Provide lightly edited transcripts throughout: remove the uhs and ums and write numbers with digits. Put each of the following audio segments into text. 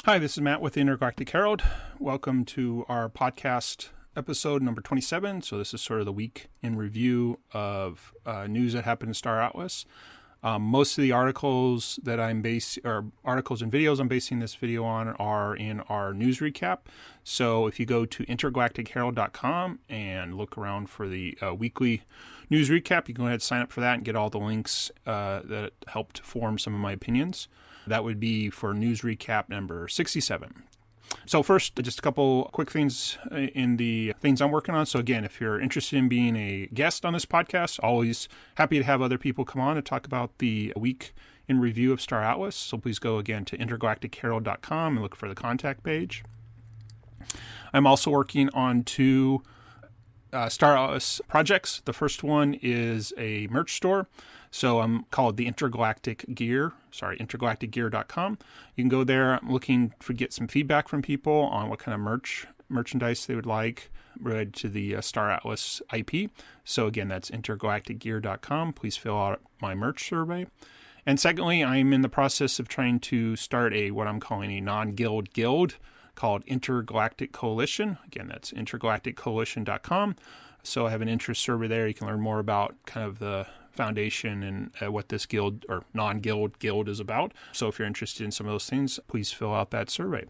Hi, this is Matt with the Intergalactic Herald. Welcome to our podcast episode number 27. So this is sort of the week in review of news that happened in Star Atlas. Most of the articles that articles and videos I'm basing this video on are in our news recap. So if you go to intergalacticherald.com and look around for the weekly news recap, you can go ahead and sign up for that and get all the links that helped form some of my opinions. That would be for news recap number 67. So first, just a couple quick things in the things I'm working on. So again, if you're interested in being a guest on this podcast, always happy to have other people come on and talk about the week in review of Star Atlas. So please go again to intergalacticherald.com and look for the contact page. I'm also working on two Star Atlas projects. The first one is a merch store. So I'm called the Intergalactic Gear, intergalacticgear.com. You can go there. I'm looking to get some feedback from people on what kind of merchandise they would like related to the Star Atlas IP. So again, that's intergalacticgear.com. Please fill out my merch survey. And secondly, I'm in the process of trying to start what I'm calling a non-guild guild called Intergalactic Coalition. Again, that's intergalacticcoalition.com. So I have an interest survey there. You can learn more about kind of the foundation and what this guild or non-guild guild is about. So if you're interested in some of those things, please fill out that survey.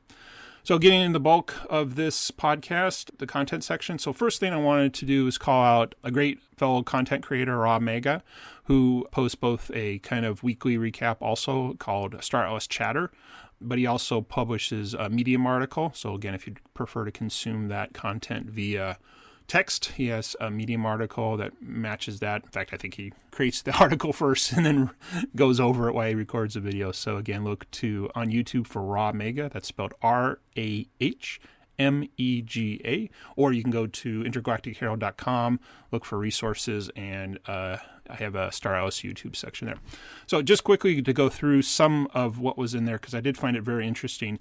So getting in the bulk of this podcast, the content section. So first thing I wanted to do is call out a great fellow content creator, Rob Mega, who posts both a kind of weekly recap also called Star Atlas Chatter, but he also publishes a Medium article. So again, if you'd prefer to consume that content via text, he has a Medium article that matches that. In fact, I think he creates the article first and then goes over it while he records the video. So again, look on YouTube for Raw Mega. That's spelled RAHMEGA, or you can go to intergalacticherald.com, look for resources, and I have a Star Atlas YouTube section there. So just quickly to go through some of what was in there, because I did find it very interesting.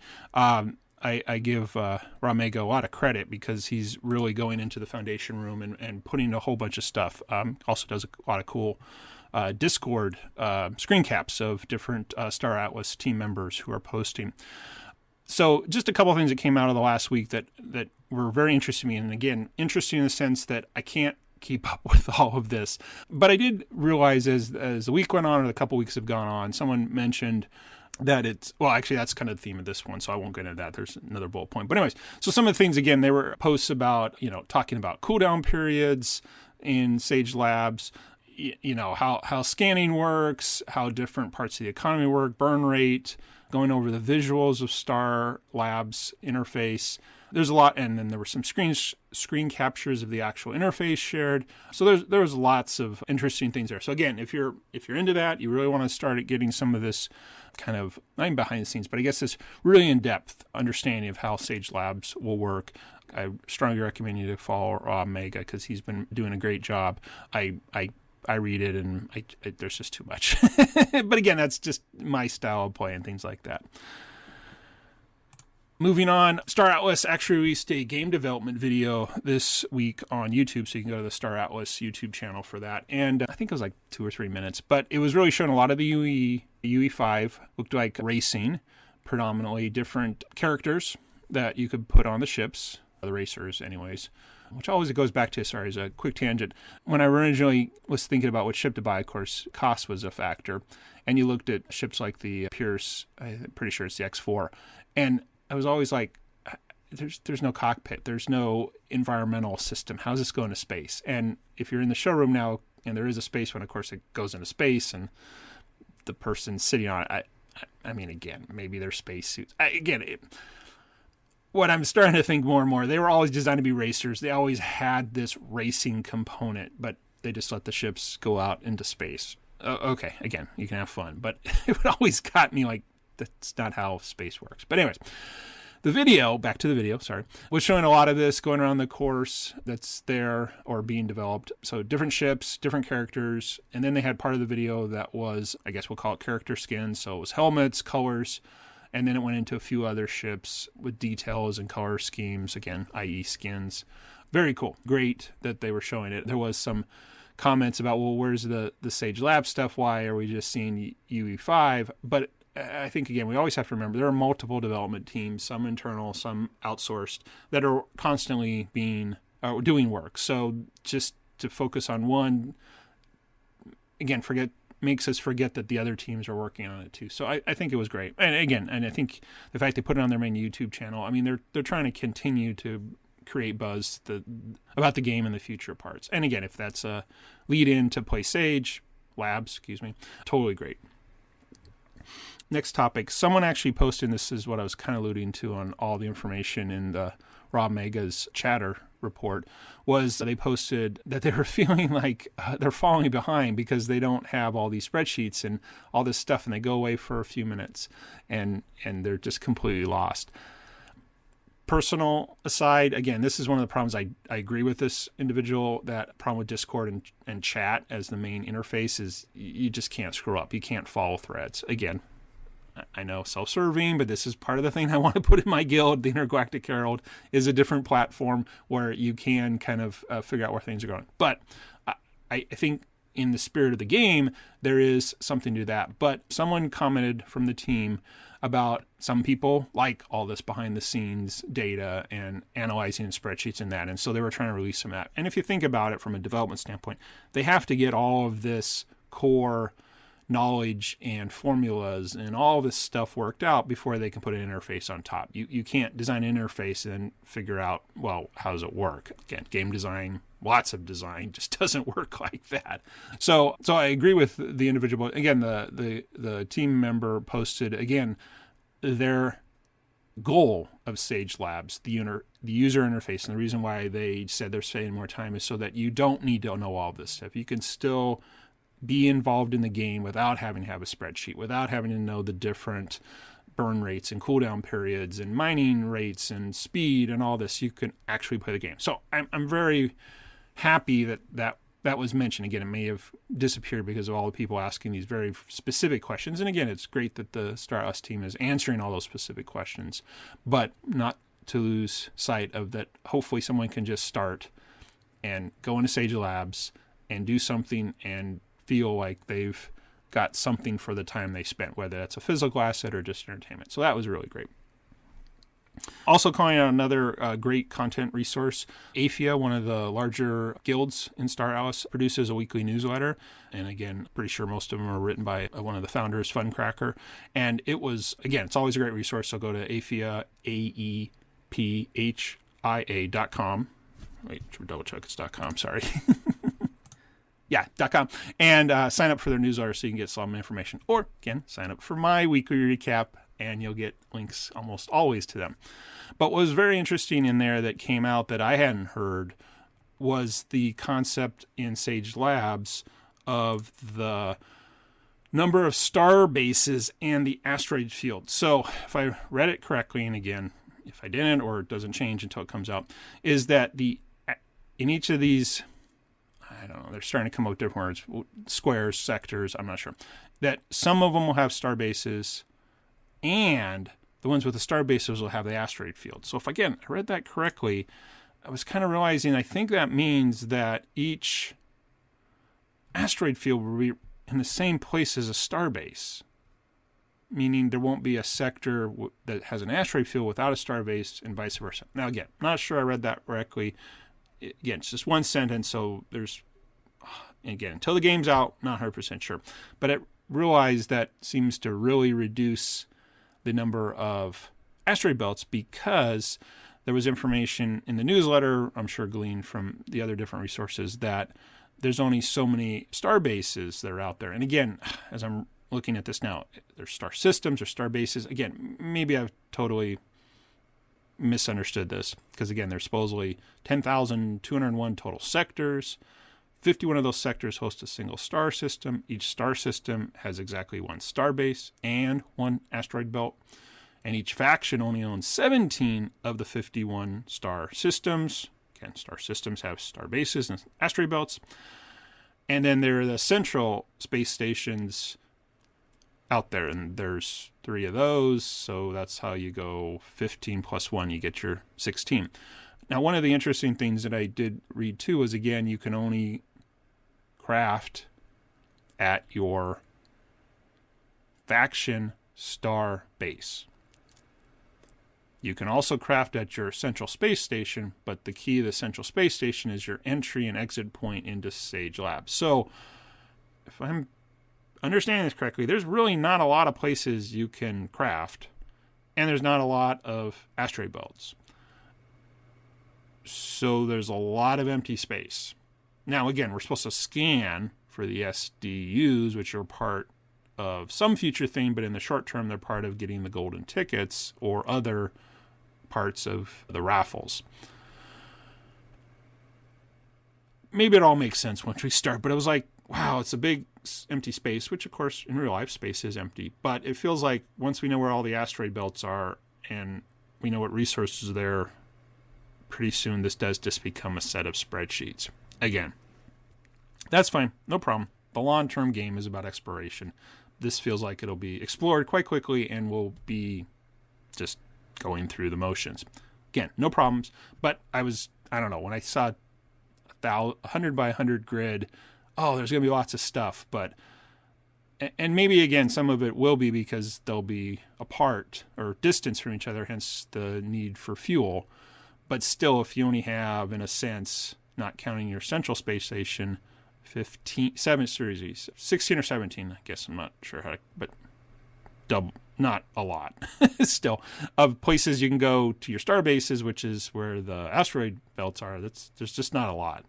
I give Ramega a lot of credit because he's really going into the Foundation room and putting a whole bunch of stuff. Also does a lot of cool Discord screen caps of different Star Atlas team members who are posting. So just a couple of things that came out of the last week that were very interesting to me. And again, interesting in the sense that I can't keep up with all of this. But I did realize as the week went on or the couple weeks have gone on, someone mentioned that actually that's kind of the theme of this one, so I won't get into that. There's another bullet point. But anyways, so some of the things, again, they were posts about, talking about cooldown periods in Sage Labs, how scanning works, how different parts of the economy work, burn rate, going over the visuals of Star Labs interface. There's a lot, and then there were some screen captures of the actual interface shared. So there was lots of interesting things there. So again, if you're into that, you really want to start getting some of this kind of, not even behind the scenes, but I guess this really in-depth understanding of how Sage Labs will work. I strongly recommend you to follow Rob Mega because he's been doing a great job. I read it and there's just too much. But again, that's just my style of play and things like that. Moving on, Star Atlas actually released a game development video this week on YouTube, so you can go to the Star Atlas YouTube channel for that. And I think it was like 2 or 3 minutes, but it was really showing a lot of the UE5, looked like racing, predominantly different characters that you could put on the ships, the racers anyways, which always goes back to, sorry, as a quick tangent. When I originally was thinking about what ship to buy, of course, cost was a factor. And you looked at ships like the Pierce, I'm pretty sure it's the X4, and I was always like, there's no cockpit. There's no environmental system. How's this going to space? And if you're in the showroom now, and there is a space one, of course, it goes into space, and the person sitting on it, I mean, again, maybe they're spacesuits. What I'm starting to think more and more, they were always designed to be racers. They always had this racing component, but they just let the ships go out into space. Okay, again, you can have fun, but it always got me like, that's not how space works. But anyways, the video, back to the video, was showing a lot of this going around the course that's there or being developed. So different ships, different characters. And then they had part of the video that was, I guess we'll call it character skins. So it was helmets, colors, and then it went into a few other ships with details and color schemes, again, i.e. skins. Very cool. Great that they were showing it. There was some comments about, well, where's the Sage Lab stuff? Why are we just seeing UE5? But I think, again, we always have to remember there are multiple development teams, some internal, some outsourced, that are constantly doing work. So just to focus on one, again, makes us forget that the other teams are working on it too. So I think it was great. And again, and I think the fact they put it on their main YouTube channel, I mean, they're trying to continue to create buzz about the game and the future parts. And again, if that's a lead in to play Sage Labs, totally great. Next topic. Someone actually posted, this is what I was kind of alluding to on all the information in the Rob Mega's chatter report, was they posted that they were feeling like they're falling behind because they don't have all these spreadsheets and all this stuff, and they go away for a few minutes and they're just completely lost. Personal aside, again, this is one of the problems. I agree with this individual. That problem with Discord and chat as the main interface is you just can't screw up. You can't follow threads. Again, I know, self-serving, but this is part of the thing I want to put in my guild. The Intergalactic Herald is a different platform where you can kind of figure out where things are going. But I think in the spirit of the game, there is something to that. But someone commented from the team about some people like all this behind-the-scenes data and analyzing spreadsheets and that. And so they were trying to release some of that. And if you think about it from a development standpoint, they have to get all of this core knowledge and formulas and all this stuff worked out before they can put an interface on top. You can't design an interface and then figure out, well, how does it work? Again, game design, lots of design just doesn't work like that. So I agree with the individual. Again, the team member posted, again, their goal of Sage Labs, the user interface, and the reason why they said they're spending more time is so that you don't need to know all this stuff. You can still be involved in the game without having to have a spreadsheet, without having to know the different burn rates and cooldown periods and mining rates and speed and all this. You can actually play the game. So I'm very happy that was mentioned. Again, it may have disappeared because of all the people asking these very specific questions. And again, it's great that the Star Us team is answering all those specific questions, but not to lose sight of that. Hopefully someone can just start and go into Sage Labs and do something and feel like they've got something for the time they spent, whether that's a physical asset or just entertainment. So that was really great. Also calling out another great content resource, Aphia, one of the larger guilds in Star Alice, produces a weekly newsletter. And again, pretty sure most of them are written by one of the founders, Funcracker. And it was, again, it's always a great resource. So go to Aphia, AEPHIA.com. Wait, should we double check it's .com, sorry. Yeah, .com. And sign up for their newsletter so you can get some information. Or, again, sign up for my weekly recap, and you'll get links almost always to them. But what was very interesting in there that came out that I hadn't heard was the concept in Sage Labs of the number of star bases and the asteroid field. So if I read it correctly, and again, if I didn't or it doesn't change until it comes out, is that in each of these, I don't know, they're starting to come up with different words, squares, sectors, I'm not sure, that some of them will have star bases and the ones with the star bases will have the asteroid field. So if, again, I read that correctly, I was kind of realizing I think that means that each asteroid field will be in the same place as a star base, meaning there won't be a sector that has an asteroid field without a star base and vice versa. Now, again, not sure I read that correctly. Again, it's just one sentence, so there's, again, until the game's out, not 100% sure. But I realized that seems to really reduce the number of asteroid belts because there was information in the newsletter, I'm sure gleaned from the other different resources, that there's only so many star bases that are out there. And again, as I'm looking at this now, there's star systems or star bases. Again, maybe I've totally misunderstood this because, again, there's supposedly 10,201 total sectors. 51 of those sectors host a single star system. Each star system has exactly one star base and one asteroid belt. And each faction only owns 17 of the 51 star systems. Again, star systems have star bases and asteroid belts. And then there are the central space stations out there, and there's 3 of those, so that's how you go 15 plus 1, you get your 16. Now, one of the interesting things that I did read too was, again, you can only craft at your faction star base. You can also craft at your central space station, but the key to the central space station is your entry and exit point into Sage Labs. So, if I'm understanding this correctly, there's really not a lot of places you can craft, and there's not a lot of asteroid belts. So there's a lot of empty space. Now, again, we're supposed to scan for the SDUs, which are part of some future thing, but in the short term, they're part of getting the golden tickets or other parts of the raffles. Maybe it all makes sense once we start, but it was like, wow, it's a big empty space, which of course in real life space is empty, but it feels like once we know where all the asteroid belts are and we know what resources are there, pretty soon this does just become a set of spreadsheets. Again, that's fine, no problem. The long-term game is about exploration. This feels like it'll be explored quite quickly and we'll be just going through the motions. Again, no problems, but I don't know, when I saw 100 by 100 grid, oh, there's going to be lots of stuff, but, and maybe again, some of it will be because they'll be apart or distance from each other, hence the need for fuel. But still, if you only have, in a sense, not counting your central space station, 16 or 17, I guess, I'm not sure how to, but double, not a lot still, of places you can go to your star bases, which is where the asteroid belts are. There's just not a lot.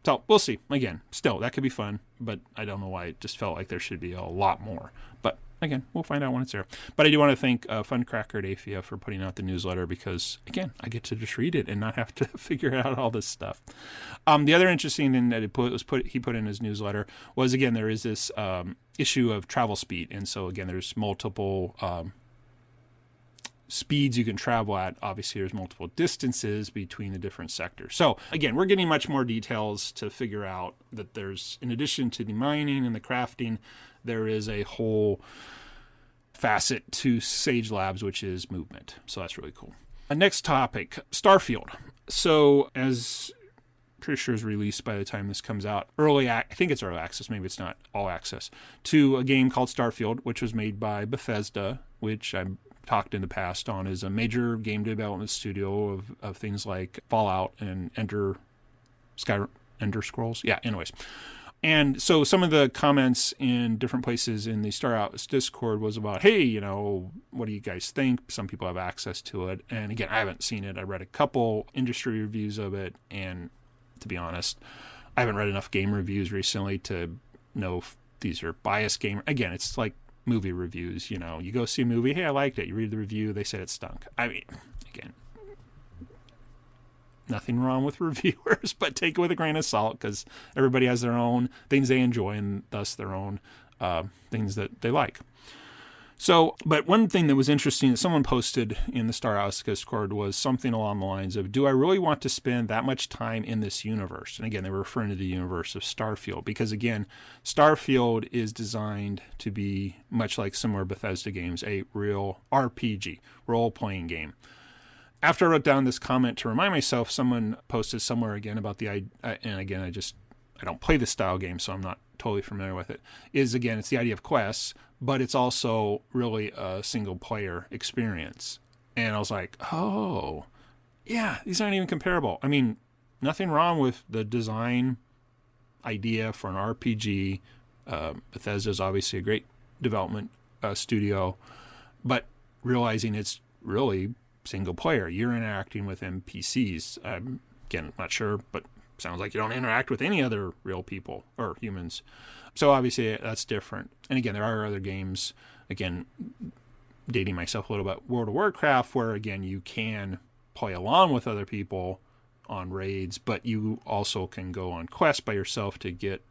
So we'll see. Again, still, that could be fun, but I don't know why it just felt like there should be a lot more. But again, we'll find out when it's there. But I do want to thank Funcracker at AFIA for putting out the newsletter because, again, I get to just read it and not have to figure out all this stuff. The other interesting thing that he put in his newsletter was, again, there is this issue of travel speed. And so, again, there's multiple speeds you can travel at. Obviously, there's multiple distances between the different sectors. So again, we're getting much more details to figure out that there's, in addition to the mining and the crafting, there is a whole facet to Sage Labs, which is movement. So that's really cool. Next topic, Starfield. So as pretty sure is released by the time this comes out, I think it's early access, maybe it's not all access, to a game called Starfield, which was made by Bethesda, which I'm talked in the past on is a major game development studio of things like Fallout and Ender Scrolls. Yeah, anyways. And so some of the comments in different places in the Star Atlas Discord was about, hey, what do you guys think? Some people have access to it. And again, I haven't seen it. I read a couple industry reviews of it. And to be honest, I haven't read enough game reviews recently to know if these are biased game. Again, it's like movie reviews, you go see a movie, hey, I liked it, you read the review, they said it stunk. I mean, again, nothing wrong with reviewers, but take it with a grain of salt because everybody has their own things they enjoy and thus their own things that they like. So, but one thing that was interesting that someone posted in the Star Atlas Discord was something along the lines of, do I really want to spend that much time in this universe? And again, they were referring to the universe of Starfield because, again, Starfield is designed to be, much like similar Bethesda games, a real RPG, role-playing game. After I wrote down this comment to remind myself, someone posted somewhere again about and again, I don't play this style game, so I'm not totally familiar with it, is, again, it's the idea of quests, but it's also really a single-player experience. And I was like, oh, yeah, these aren't even comparable. I mean, nothing wrong with the design idea for an RPG. Bethesda is obviously a great development studio, but realizing it's really single-player. You're interacting with NPCs. Again, not sure, but sounds like you don't interact with any other real people or humans. So obviously that's different. And again, there are other games, again, dating myself a little bit, World of Warcraft, where again, you can play along with other people on raids, but you also can go on quests by yourself to get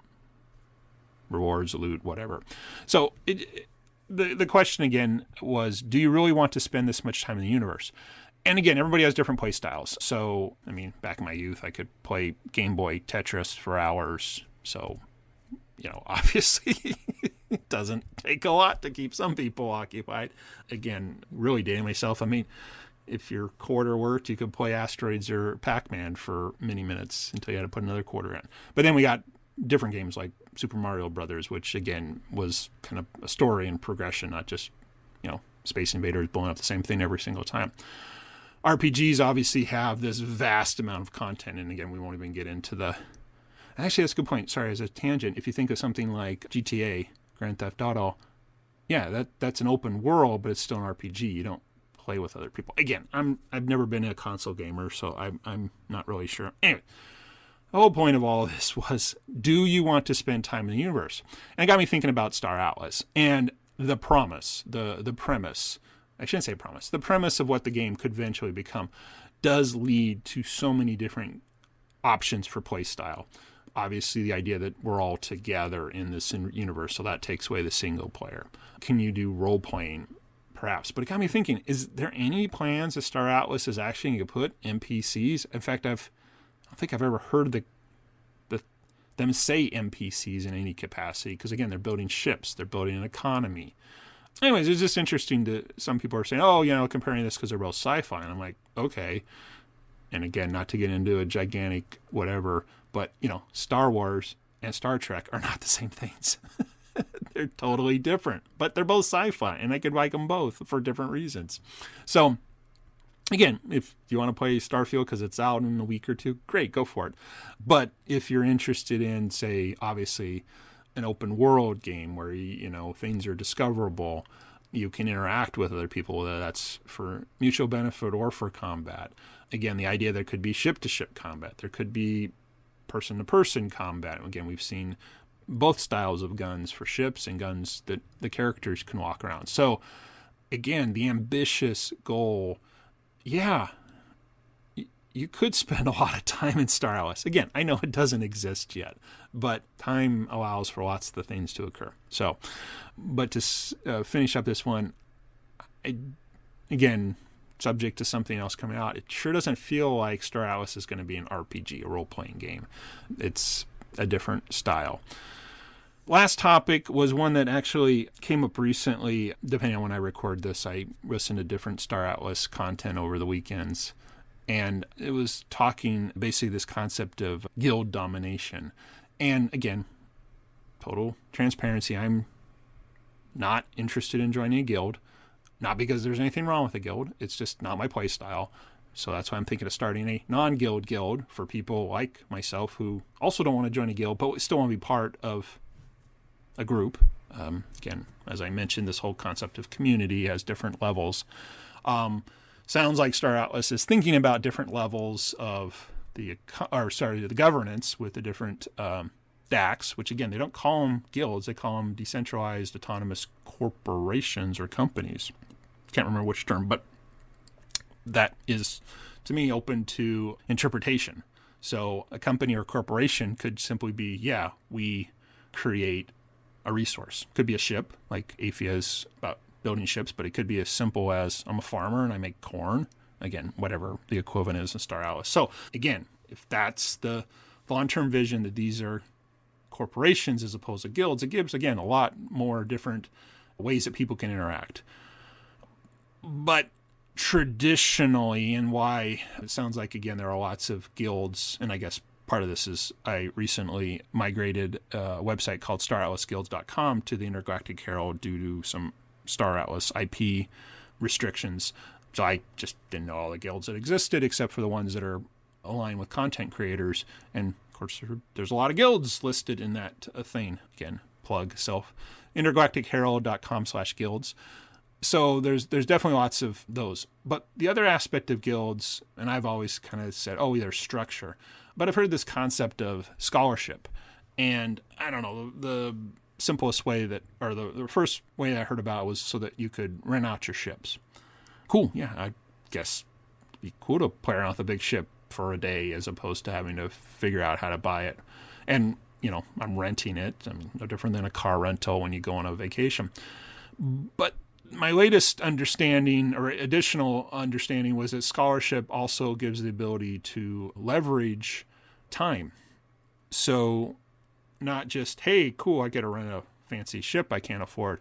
rewards, loot, whatever. So the question again was, do you really want to spend this much time in the universe? And again, everybody has different play styles. So, I mean, back in my youth, I could play Game Boy Tetris for hours. So, obviously it doesn't take a lot to keep some people occupied. Again, really dating myself. I mean, if your quarter worked, you could play Asteroids or Pac-Man for many minutes until you had to put another quarter in. But then we got different games like Super Mario Brothers, which again was kind of a story and progression, not just Space Invaders blowing up the same thing every single time. RPGs obviously have this vast amount of content, and again, we won't even get into the... Actually, that's a good point. Sorry, as a tangent, if you think of something like GTA, Grand Theft Auto, yeah, that's an open world, but it's still an RPG. You don't play with other people. Again, I've never been a console gamer, so I'm not really sure. Anyway, the whole point of all of this was, do you want to spend time in the universe? And it got me thinking about Star Atlas and the promise, the premise. I shouldn't say promise. The premise of what the game could eventually become does lead to so many different options for play style. Obviously, the idea that we're all together in this universe, so that takes away the single player. Can you do role-playing? Perhaps. But it got me thinking, is there any plans that Star Atlas is actually going to put NPCs? In fact, I don't think I've ever heard them say NPCs in any capacity, because, again, they're building ships. They're building an economy. Anyways, it's just interesting to... Some people are saying, comparing this because they're real sci-fi. And I'm like, okay. And again, not to get into a gigantic whatever... But, Star Wars and Star Trek are not the same things. They're totally different. But they're both sci-fi, and I could like them both for different reasons. So, again, if you want to play Starfield because it's out in a week or two, great, go for it. But if you're interested in, say, obviously, an open world game where, things are discoverable, you can interact with other people, whether that's for mutual benefit or for combat. Again, the idea there could be ship-to-ship combat. There could be person-to-person combat. Again, we've seen both styles of guns for ships and guns that the characters can walk around. So, again, the ambitious goal, you could spend a lot of time in Star Atlas. Again, I know it doesn't exist yet, but time allows for lots of the things to occur. So, but to finish up this one, again, subject to something else coming out, it sure doesn't feel like Star Atlas is going to be an RPG, a role-playing game. It's a different style. Last topic was one that actually came up recently. Depending on when I record this, I listen to different Star Atlas content over the weekends. And it was talking basically this concept of guild domination. And again, total transparency, I'm not interested in joining a guild. Not because there's anything wrong with a guild. It's just not my play style. So that's why I'm thinking of starting a non-guild guild for people like myself who also don't want to join a guild, but still want to be part of a group. Again, as I mentioned, this whole concept of community has different levels. Sounds like Star Atlas is thinking about different levels of the governance with the different DACs, which again, they don't call them guilds. They call them decentralized autonomous corporations or companies. Can't remember which term, but that is, to me, open to interpretation. So a company or corporation could simply be, we create a resource. Could be a ship, like Aphia is about building ships, but it could be as simple as I'm a farmer and I make corn. Again, whatever the equivalent is in Star Atlas. So again, if that's the long-term vision that these are corporations as opposed to guilds, it gives, again, a lot more different ways that people can interact. But traditionally, and why it sounds like, again, there are lots of guilds, and I guess part of this is I recently migrated a website called StarAtlasGuilds.com to the Intergalactic Herald due to some Star Atlas IP restrictions. So I just didn't know all the guilds that existed except for the ones that are aligned with content creators. And of course, there's a lot of guilds listed in that thing. Again, plug self. intergalacticherald.com/guilds. So there's definitely lots of those. But the other aspect of guilds, and I've always kind of said, there's structure. But I've heard this concept of scholarship. And I don't know, the simplest way the first way I heard about it was so that you could rent out your ships. Cool, yeah, I guess it'd be cool to play around with a big ship for a day as opposed to having to figure out how to buy it. And, I'm renting it. No different than a car rental when you go on a vacation. But my latest understanding or additional understanding was that scholarship also gives the ability to leverage time. So not just, hey, cool, I get to rent a fancy ship I can't afford.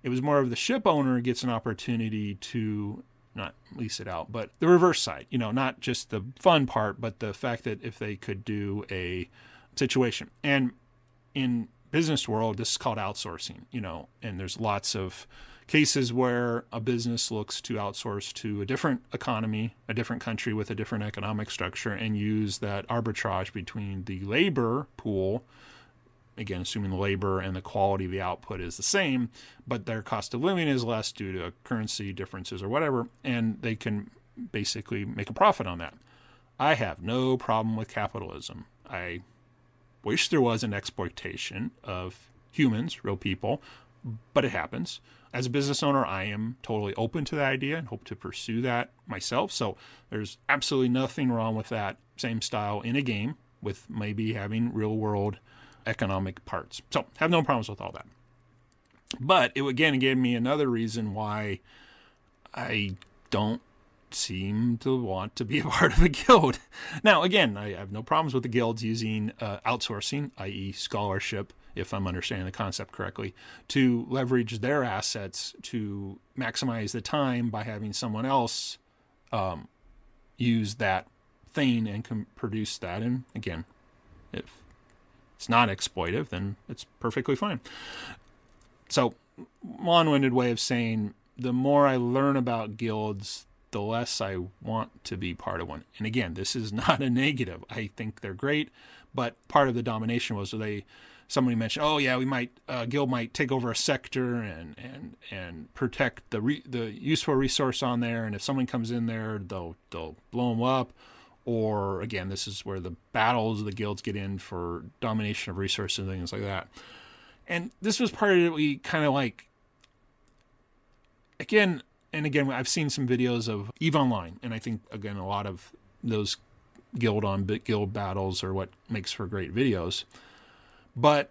It was more of the ship owner gets an opportunity to not lease it out, but the reverse side, not just the fun part, but the fact that if they could do a situation. And in business world, this is called outsourcing, and there's lots of cases where a business looks to outsource to a different economy, a different country with a different economic structure, and use that arbitrage between the labor pool, again, assuming the labor and the quality of the output is the same, but their cost of living is less due to currency differences or whatever, and they can basically make a profit on that. I have no problem with capitalism. I wish there was an exploitation of humans, real people, but it happens. As a business owner, I am totally open to the idea and hope to pursue that myself. So there's absolutely nothing wrong with that same style in a game with maybe having real world economic parts. So have no problems with all that. But it again gave me another reason why I don't seem to want to be a part of a guild. Now, again, I have no problems with the guilds using outsourcing, i.e. scholarship, if I'm understanding the concept correctly, to leverage their assets to maximize the time by having someone else use that thing and can produce that. And again, if it's not exploitive, then it's perfectly fine. So, long-winded way of saying, the more I learn about guilds, the less I want to be part of one. And again, this is not a negative. I think they're great, but part of the domination was somebody mentioned, oh yeah, guild might take over a sector and protect the useful resource on there, and if someone comes in there, they'll blow them up. Or again, this is where the battles the guilds get in for domination of resources and things like that. And this was part of it. We kind of like, again, I've seen some videos of EVE Online, and I think, again, a lot of those guild battles are what makes for great videos. But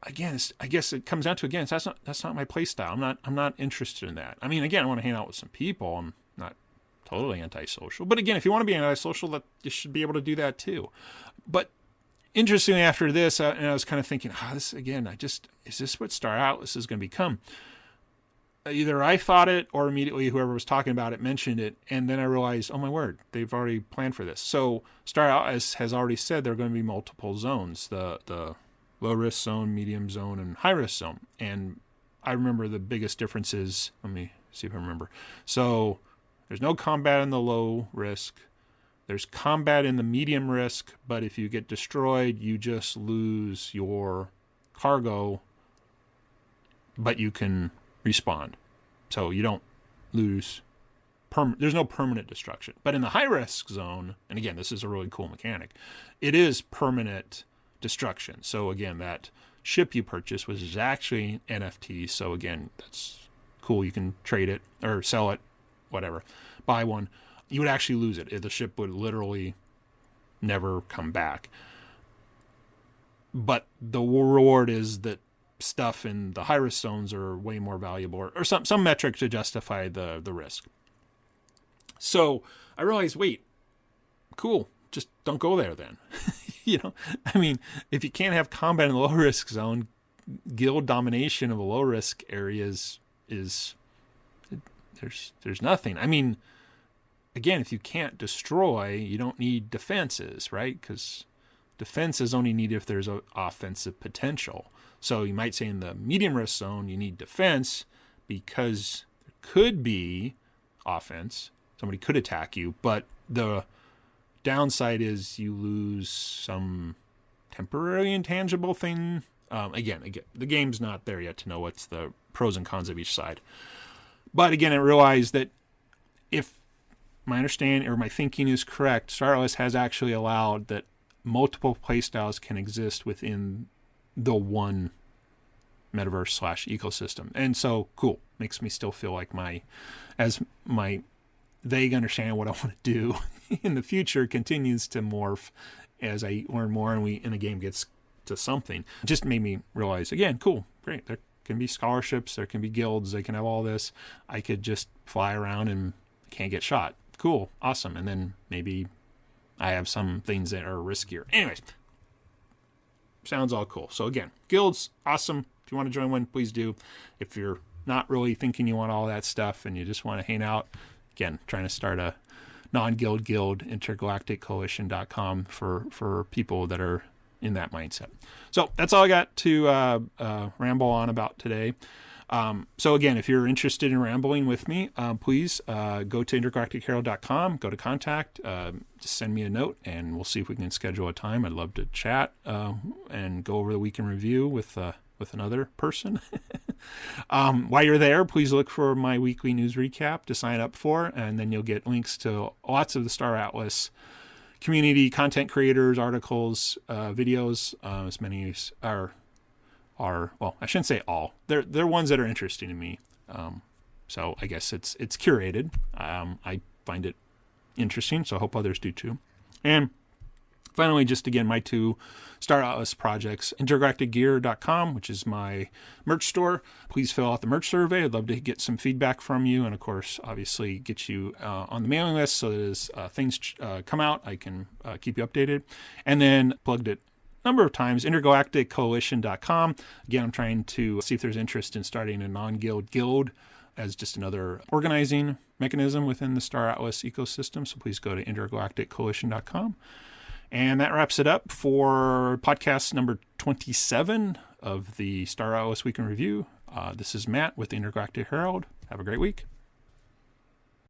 again, I guess it comes down to, again, that's not my play style. I'm not interested in that. I mean, again, I want to hang out with some people. I'm not totally antisocial. But again, if you want to be antisocial, you should be able to do that too. But interestingly, after this, and I was kind of thinking, this again, is this what Star Atlas is going to become? Either I thought it or immediately whoever was talking about it mentioned it, and then I realized, oh my word, they've already planned for this. So Star Atlas has already said there are going to be multiple zones, the low risk zone, medium zone, and high risk zone. And I remember the biggest difference is, let me see if I remember. So there's no combat in the low risk. There's combat in the medium risk, but if you get destroyed, you just lose your cargo, but you can respawn. So you don't lose, there's no permanent destruction. But in the high risk zone, and again, this is a really cool mechanic, it is permanent destruction. So again, that ship you purchase was actually NFT. So again, that's cool. You can trade it or sell it, whatever, buy one. You would actually lose it. The ship would literally never come back. But the reward is that stuff in the high-risk zones are way more valuable, or some metric to justify the risk. So I realized, wait, cool, just don't go there then. I mean, if you can't have combat in the low-risk zone, guild domination of a low-risk areas is there's nothing. I mean, again, if you can't destroy, you don't need defenses, right? Because defense is only needed if there's an offensive potential. So you might say in the medium risk zone, you need defense because there could be offense. Somebody could attack you, but the downside is you lose some temporary intangible thing. Again, the game's not there yet to know what's the pros and cons of each side. But again, I realized that if my understanding or my thinking is correct, Star Atlas has actually allowed that multiple playstyles can exist within the one metaverse / ecosystem. And so cool. Makes me still feel like my vague understanding of what I want to do in the future continues to morph as I learn more and the game gets to something. It just made me realize, again, cool, great. There can be scholarships, there can be guilds, they can have all this. I could just fly around and can't get shot. Cool, awesome. And then maybe I have some things that are riskier. Anyways, sounds all cool. So again, guilds, awesome. If you want to join one, please do. If you're not really thinking you want all that stuff and you just want to hang out, again, trying to start a non-guild guild, intergalacticcoalition.com for people that are in that mindset. So that's all I got to ramble on about today. So again, if you're interested in rambling with me, please go to intergalacticherald.com, go to contact, just send me a note, and we'll see if we can schedule a time. I'd love to chat and go over the week in review with another person. While you're there, please look for my weekly news recap to sign up for, and then you'll get links to lots of the Star Atlas community, content creators, articles, videos, as many as are, well, I shouldn't say all. They're ones that are interesting to me. So I guess it's curated. I find it interesting, so I hope others do too. And finally, just again, my two Star Atlas projects, intergalacticgear.com, which is my merch store. Please fill out the merch survey. I'd love to get some feedback from you. And of course, obviously get you on the mailing list so that as things come out, I can keep you updated. And then plugged it a number of times, intergalacticcoalition.com. Again, I'm trying to see if there's interest in starting a non-guild guild as just another organizing mechanism within the Star Atlas ecosystem. So please go to intergalacticcoalition.com. And that wraps it up for podcast number 27 of the Star Atlas Week in Review. This is Matt with the Intergalactic Herald. Have a great week.